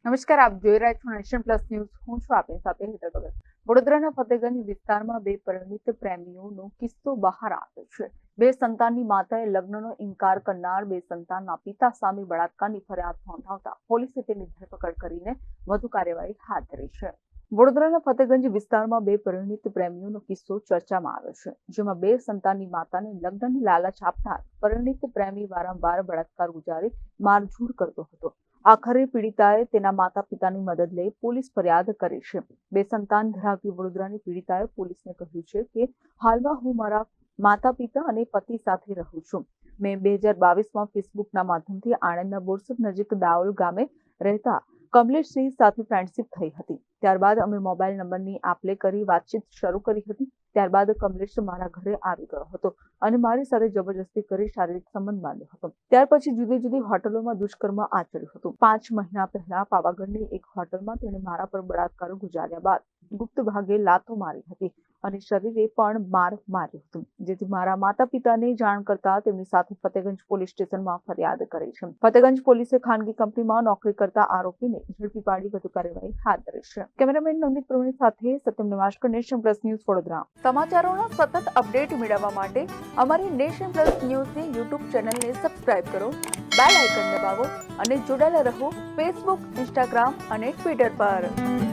નમસ્કાર, આપ જોઈ રહ્યા છો નેશન પ્લસ ન્યૂઝ. હું છું આપની સાથે હેતલ ભગત. વડોદરાના ફતેગંજ વિસ્તારમાં બે પરિણીત પ્રેમીઓનો કિસ્સો બહાર આવ્યો છે. બે સંતાનની માતાએ લગ્નનો ઇનકાર કરનાર બે સંતાનના પિતા સામે બળાત્કારની ફરિયાદ નોંધાવતા પોલીસે તેની ધરપકડ કરીને વધુ કાર્યવાહી હાથ ધરી છે. વડોદરાના ફતેગંજ વિસ્તારમાં બે પરિણીત પ્રેમીઓનો કિસ્સો ચર્ચામાં આવ્યો છે, જેમાં બે સંતાનની માતાને લગ્નની લાલચ આપનાર પરિણીત પ્રેમી વારંવાર બળાત્કાર ગુજારી મારઝૂડ કરતો હતો. આખરે પીડિતાએ તેના માતા પિતાની મદદ લઈ પોલીસ ફરિયાદ કરી છે. બે સંતાન ધરાવતી વડોદરાની પીડિતાએ પોલીસને કહ્યું છે કે હાલમાં હું મારા માતા પિતા અને પતિ સાથે રહું છું. મેં 2022માં ફેસબુકના માધ્યમથી આણંદના બોરસદ નજીક દાઉલ ગામે રહેતા કમલેશસિંહ સાથે ફ્રેન્ડશિપ થઈ હતી. ત્યારબાદ અમે મોબાઈલ નંબરની આપ-લે કરી વાતચીત શરૂ કરી હતી. ત્યારબાદ કમલેશ મારા ઘરે આવી ગયો હતો અને મારી સાથે જબરજસ્તી કરી શારીરિક સંબંધ બાંધ્યો હતો. ત્યાર પછી જુદી જુદી હોટલોમાં દુષ્કર્મ આચર્યું હતું. 5 મહિના પહેલા પાવાગઢની એક હોટલમાં તેણે મારા પર બળાત્કાર ગુજાર્યા બાદ ગુપ્ત ભાગે લાતો મારી હતી અને શરીરે પણ માર માર્યો હતો, જેથી મારા માતા પિતાને જાણ કરતા તેમની સાથે ફતેગંજ પોલીસ સ્ટેશનમાં ફરિયાદ કરી છે. ફતેગંજ પોલીસે ખાનગી કંપનીમાં નોકરી કરતા આરોપીને ઝડપી પાડી વધુ કાર્યવાહી હાથ ધરી છે. કેમેરામેન નવનીત પ્રવીણ સાથે Satyam Nivaskar, nation plus news, Vadodara. સમાચારોના સતત અપડેટ મેળવવા માટે અમારી નેશન પ્લસ ન્યૂઝની યુટ્યુબ ચેનલને સબસ્ક્રાઇબ કરો, બેલ આઇકન દબાવો અને જોડાયેલા રહો ફેસબુક, ઇન્સ્ટાગ્રામ અને ટ્વિટર પર.